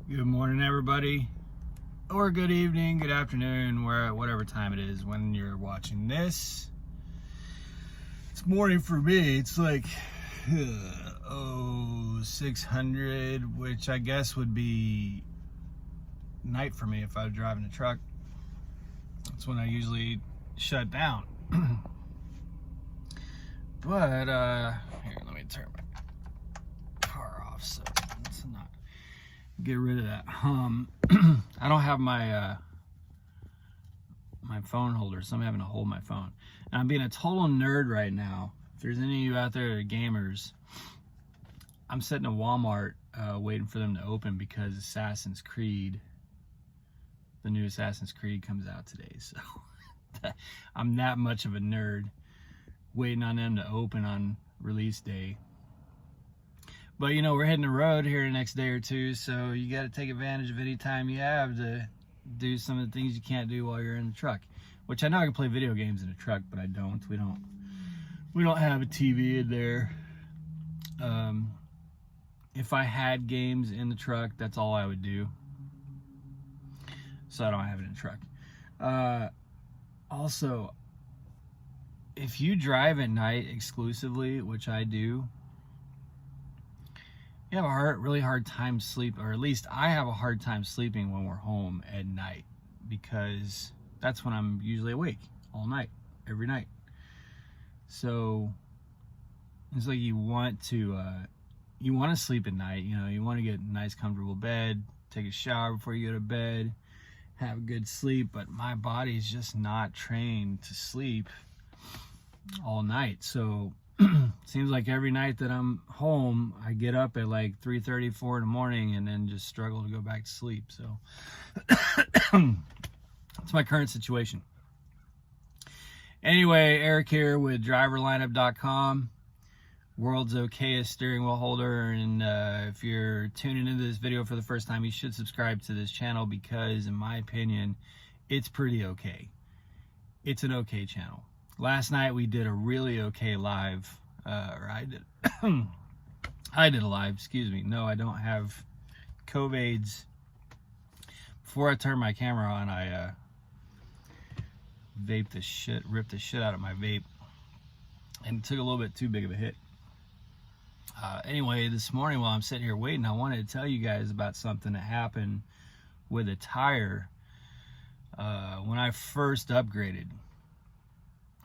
Good morning, everybody, or good evening, good afternoon, whatever time it is when you're watching this. It's morning for me. It's like 600, which I guess would be night for me if I was driving a truck. That's when I usually shut down. But here, let me turn my car off so it's not. Get rid of that hum. I don't have my my phone holder, so I'm having to hold my phone. And I'm being a total nerd right now. If there's any of you out there that are gamers, I'm sitting at Walmart waiting for them to open because Assassin's Creed, the new Assassin's Creed comes out today. So I'm that much of a nerd waiting on them to open on release day. But you know, we're hitting the road here the next day or two, so you got to take advantage of any time you have to do some of the things you can't do while you're in the truck. Which I know I can play video games in a truck, but I don't. We don't have a TV in there. If I had games in the truck, that's all I would do. So I don't have it in the truck. Also, if you drive at night exclusively, which I do, you have a really hard time sleeping, or at least I have a hard time sleeping when we're home at night, because that's when I'm usually awake all night, every night. So it's like you want to sleep at night. You know, you want to get a nice, comfortable bed, take a shower before you go to bed, have a good sleep. But my body's just not trained to sleep all night. So seems like every night that I'm home, I get up at like 3:30, 4 in the morning, and then just struggle to go back to sleep. So that's my current situation. Anyway, Eric here with driverlineup.com, world's okayest steering wheel holder. And if you're tuning into this video for the first time, you should subscribe to this channel because, in my opinion, it's pretty okay. It's an okay channel. Last night we did a really okay live, or I did a live, excuse me. No, I don't have COVIDs. Before I turned my camera on, I ripped the shit out of my vape, and it took a little bit too big of a hit. Anyway, this morning while I'm sitting here waiting, I wanted to tell you guys about something that happened with a tire when I first upgraded.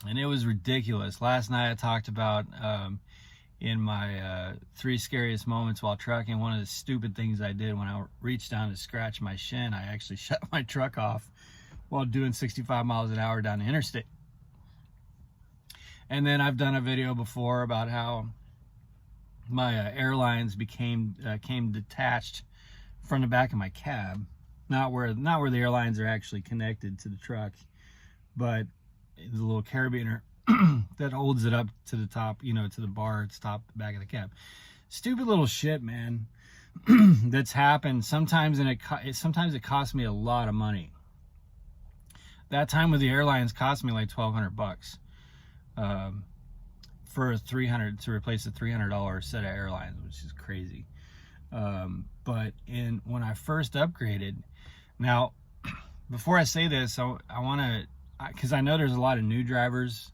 And it was ridiculous. Last night I talked about in my 3 scariest moments while trucking, one of the stupid things I did when I reached down to scratch my shin, I actually shut my truck off while doing 65 miles an hour down the interstate. And then I've done a video before about how my airlines came detached from the back of my cab, not where the airlines are actually connected to the truck, but the little carabiner that holds it up to the top, you know, to the bar at the top, the back of the cab. Stupid little shit, man. That's happened sometimes, and sometimes it costs me a lot of money. That time with the airlines cost me like $1,200 for to replace a $300 set of airlines, which is crazy. But when I first upgraded, now before I say this, I want to, because I know there's a lot of new drivers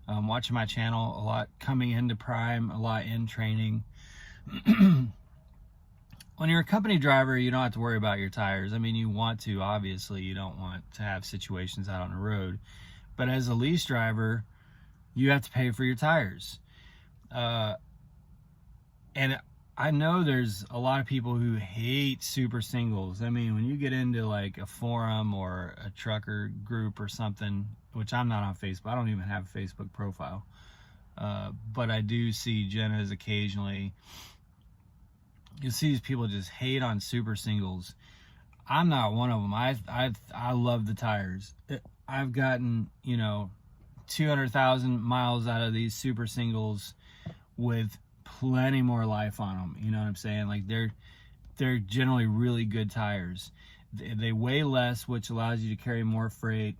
watching my channel, a lot coming into Prime, a lot in training. When you're a company driver, you don't have to worry about your tires. I mean, you want to, obviously, you don't want to have situations out on the road. But as a lease driver, you have to pay for your tires. And I know there's a lot of people who hate super singles. I mean, when you get into like a forum or a trucker group or something, which I'm not on Facebook, I don't even have a Facebook profile, but I do see Jenna's occasionally. You see these people just hate on super singles. I'm not one of them. I love the tires. I've gotten, you know, 200,000 miles out of these super singles with plenty more life on them. You know what I'm saying? Like they're generally really good tires. They weigh less, which allows you to carry more freight.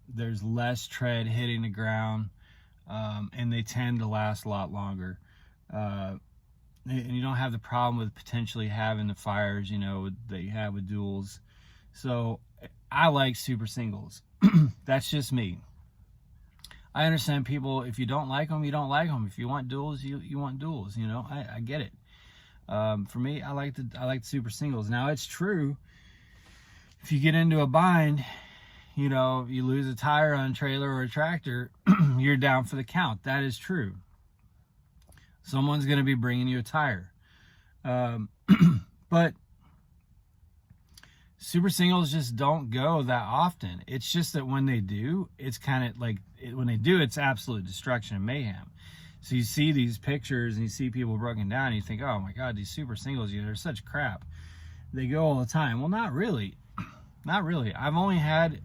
There's less tread hitting the ground, and they tend to last a lot longer. and you don't have the problem with potentially having the fires, you know, that you have with duals. So I like super singles. That's just me. I understand people, if you don't like them, you don't like them. If you want duals, you want duals, you know. I get it. For me, I like the super singles. Now, it's true, if you get into a bind, you know, you lose a tire on a trailer or a tractor, you're down for the count. That is true. Someone's going to be bringing you a tire. But super singles just don't go that often. It's just that when they do, it's kind of like, when they do, it's absolute destruction and mayhem. So you see these pictures and you see people broken down and you think, oh my God, these super singles, they're such crap. They go all the time. Well, not really. Not really. I've only had,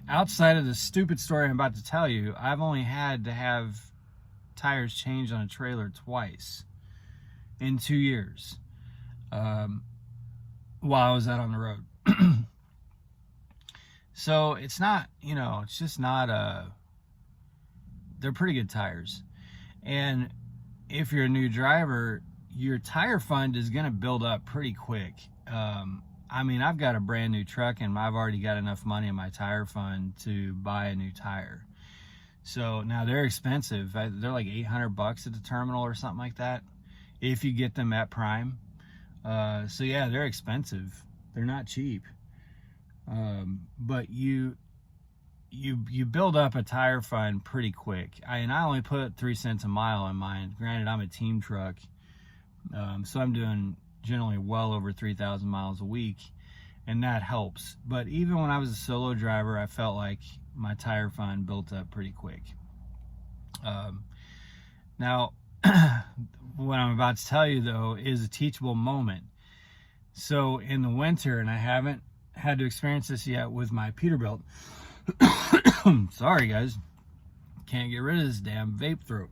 outside of the stupid story I'm about to tell you, I've only had to have tires changed on a trailer twice in 2 years, while I was out on the road. So it's not, you know, it's just not they're pretty good tires. And if you're a new driver, your tire fund is going to build up pretty quick. I mean, I've got a brand new truck and I've already got enough money in my tire fund to buy a new tire. So now they're expensive. They're like $800 at the terminal or something like that, if you get them at Prime. So yeah, they're expensive. They're not cheap. But you build up a tire fund pretty quick. I only put 3 cents a mile in mine. Granted, I'm a team truck, so I'm doing generally well over 3,000 miles a week, and that helps. But even when I was a solo driver, I felt like my tire fund built up pretty quick. Now, what I'm about to tell you, though, is a teachable moment. So in the winter, and I haven't had to experience this yet with my Peterbilt. Sorry, guys. Can't get rid of this damn vape throat.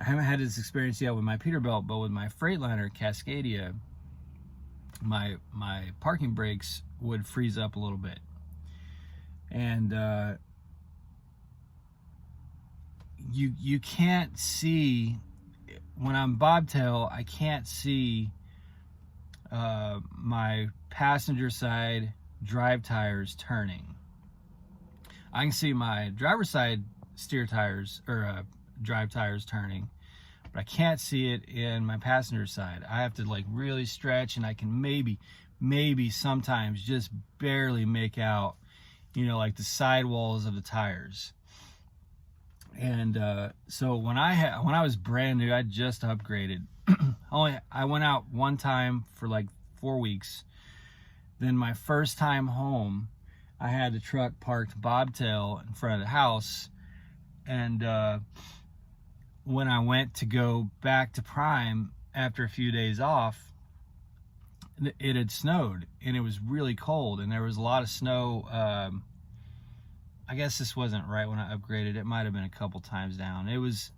I haven't had this experience yet with my Peterbilt, but with my Freightliner Cascadia, my parking brakes would freeze up a little bit. And you can't see, when I'm bobtail, I can't see my passenger side drive tires turning. I can see my driver's side steer tires, or drive tires turning, but I can't see it in my passenger side. I have to like really stretch, and I can maybe sometimes just barely make out, you know, like the sidewalls of the tires. And so when I was brand new, I just upgraded. I went out one time for like 4 weeks. Then my first time home, I had the truck parked bobtail in front of the house, and when I went to go back to Prime after a few days off, it had snowed and it was really cold, and there was a lot of snow. I guess this wasn't right when I upgraded. It might have been a couple times down. It was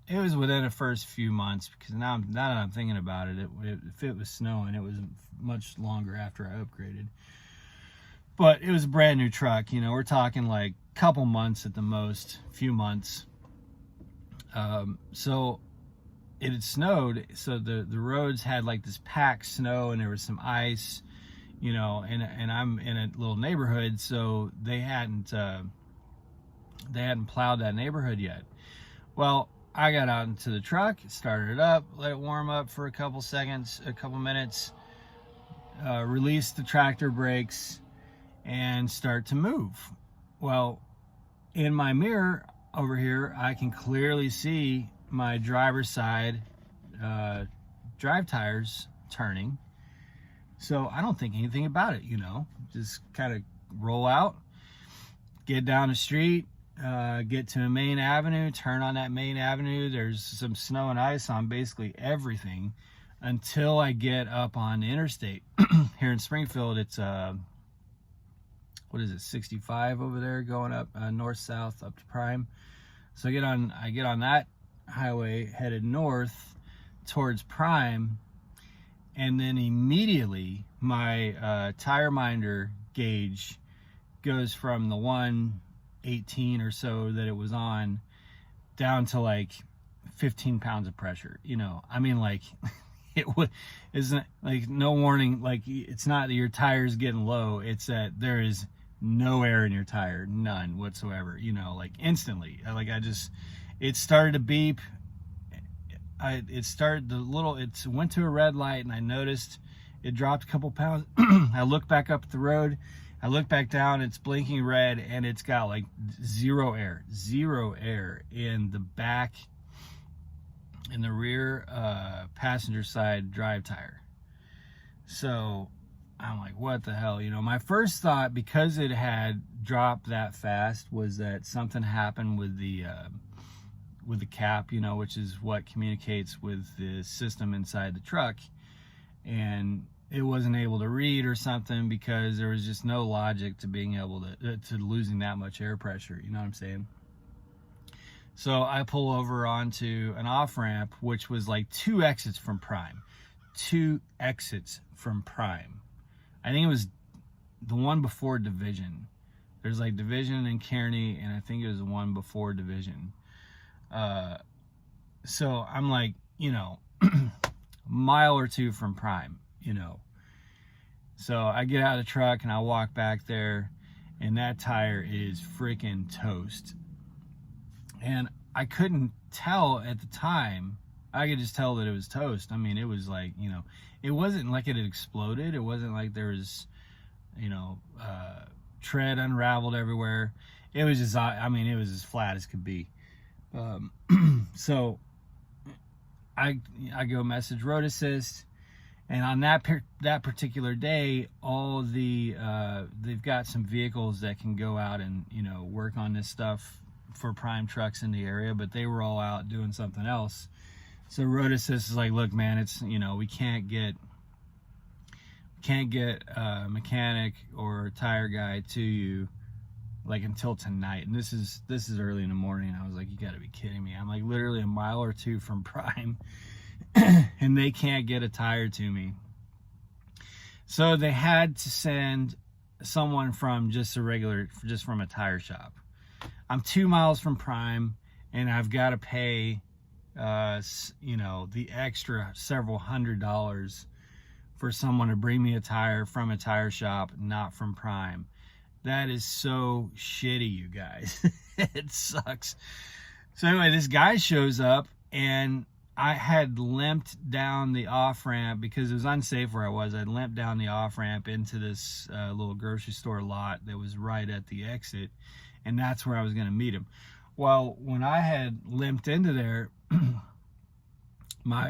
within the first few months, because now that I'm thinking about it, if it was snowing, it was much longer after I upgraded. But it was a brand new truck. You know, we're talking like a couple months at the most, few months. So it had snowed, so the roads had like this packed snow, and there was some ice, you know, and I'm in a little neighborhood, so they hadn't plowed that neighborhood yet. Well, I got out into the truck, started it up, let it warm up for a couple minutes, release the tractor brakes, and start to move. Well, in my mirror over here, I can clearly see my driver's side drive tires turning. So I don't think anything about it, you know, just kind of roll out, get down the street, get to a main avenue, turn on that main avenue. There's some snow and ice on basically everything until I get up on the interstate. Here in Springfield, it's what is it, 65 over there going up north-south up to Prime. So I get on that highway headed north towards Prime, and then immediately my tire minder gauge goes from the 118 or so that it was on down to like 15 pounds of pressure, you know. I mean, like, isn't like no warning, like it's not that your tire's getting low, it's that there is no air in your tire, none whatsoever, you know, like instantly. Like it started to beep. It went to a red light, and I noticed it dropped a couple pounds. I looked back up the road, I looked back down, it's blinking red, and it's got like zero air in the back, in the rear passenger side drive tire. So I'm like, what the hell? You know, my first thought, because it had dropped that fast, was that something happened with the cap, you know, which is what communicates with the system inside the truck, and it wasn't able to read or something, because there was just no logic to being able to losing that much air pressure, you know what I'm saying? So I pull over onto an off-ramp, which was like 2 exits from Prime. 2 exits from Prime. I think it was the one before Division. There's like Division and Kearney, and I think it was the one before Division. So I'm like, you know, a mile or 2 from Prime, you know. So I get out of the truck and I walk back there, and that tire is freaking toast. And I couldn't tell at the time. I could just tell that it was toast. I mean, it was like, you know, it wasn't like it had exploded. It wasn't like there was, you know, tread unraveled everywhere. It was just, I mean, it was as flat as could be. So I go message road assist, and on that particular day, all the they've got some vehicles that can go out and, you know, work on this stuff for Prime trucks in the area, but they were all out doing something else. So road assist is like, look, man, it's, you know, we can't get a mechanic or a tire guy to you like until tonight. And this is early in the morning. I was like, you gotta be kidding me. I'm like literally a mile or 2 from Prime and they can't get a tire to me. So they had to send someone from just from a tire shop. I'm 2 miles from Prime, and I've got to pay, you know, the extra several $100s for someone to bring me a tire from a tire shop, not from Prime. That is so shitty, you guys. It sucks. So anyway, this guy shows up, and I had limped down the off-ramp because it was unsafe where I was. I limped down the off-ramp into this little grocery store lot that was right at the exit, and that's where I was going to meet him. Well, when I had limped into there, when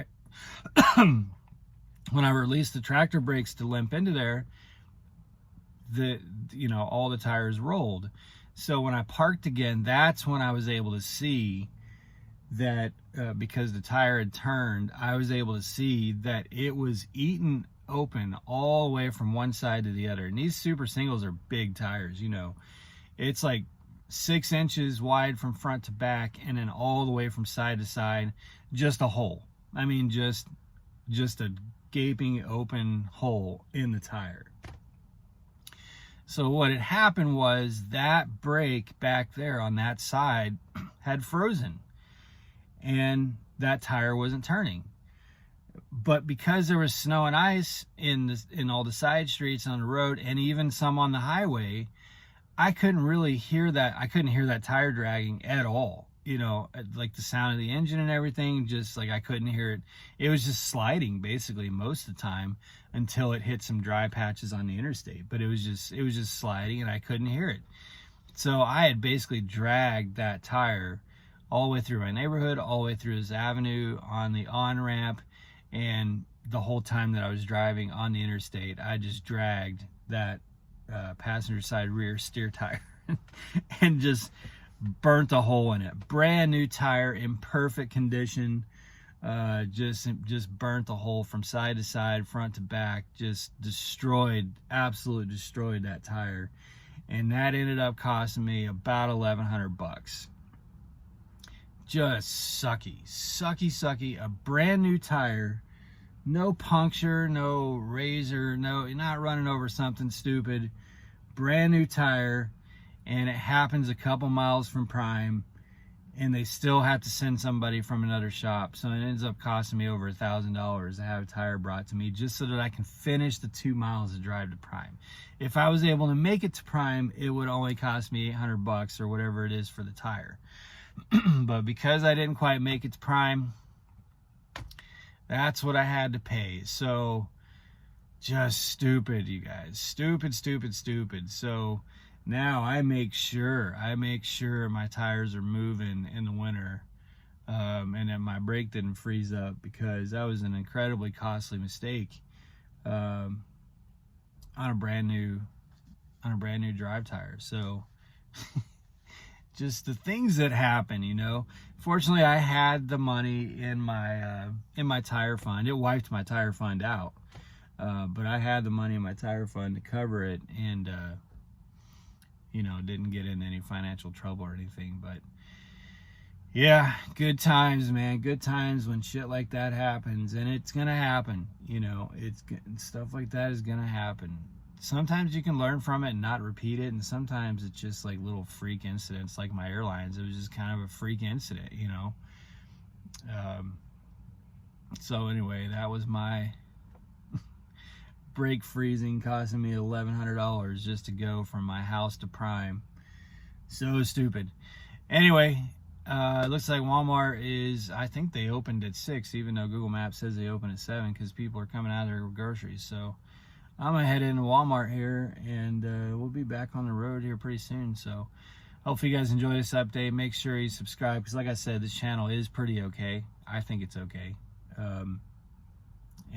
I released the tractor brakes to limp into there, you know, all the tires rolled. So when I parked again, that's when I was able to see that because the tire had turned, I was able to see that it was eaten open all the way from one side to the other. And these super singles are big tires, you know. It's like 6 inches wide from front to back, and then all the way from side to side, just a hole. I mean, just a gaping open hole in the tire. So what had happened was that brake back there on that side had frozen, and that tire wasn't turning. But because there was snow and ice in all the side streets on the road, and even some on the highway, I couldn't really hear that. I couldn't hear that tire dragging at all. You know, like the sound of the engine and everything, just like I couldn't hear it. It was just sliding basically most of the time until it hit some dry patches on the interstate. But it was just sliding, and I couldn't hear it. So I had basically dragged that tire all the way through my neighborhood, all the way through this avenue on the on-ramp, and the whole time that I was driving on the interstate, I just dragged that passenger side rear steer tire and just burnt a hole in it. Brand new tire in perfect condition, just burnt the hole from side to side, front to back, just absolutely destroyed that tire. And that ended up costing me about $1,100. Just sucky. A brand new tire, no puncture, no razor, no, you're not running over something stupid. Brand new tire, and it happens a couple miles from Prime, and they still have to send somebody from another shop. So it ends up costing me over $1,000 to have a tire brought to me just so that I can finish the 2 miles to drive to Prime. If I was able to make it to Prime, it would only cost me $800 or whatever it is for the tire. But because I didn't quite make it to Prime, that's what I had to pay. So just stupid, you guys. Stupid. So now I make sure my tires are moving in the winter, and that my brake didn't freeze up, because that was an incredibly costly mistake on a brand new drive tire. So just the things that happen, you know. Fortunately, I had the money in my tire fund. It wiped my tire fund out, but I had the money in my tire fund to cover it, and you know, didn't get in any financial trouble or anything. But yeah, good times, man. Good times when shit like that happens, and it's gonna happen. You know, stuff like that is gonna happen. Sometimes you can learn from it and not repeat it, and sometimes it's just like little freak incidents, like my airlines. It was just kind of a freak incident, you know. So anyway, that was my brake freezing, costing me $1,100 just to go from my house to Prime. So stupid. Anyway, it looks like Walmart is, I think they opened at 6, even though Google Maps says they open at 7, because people are coming out of their groceries. So I'm gonna head into Walmart here, and we'll be back on the road here pretty soon. So hopefully you guys enjoy this update. Make sure you subscribe, because like I said, this channel is pretty okay. I think it's okay.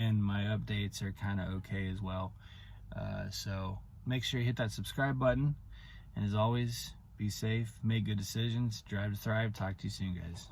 And my updates are kind of okay as well. So make sure you hit that subscribe button. And as always, be safe, make good decisions, drive to thrive. Talk to you soon, guys.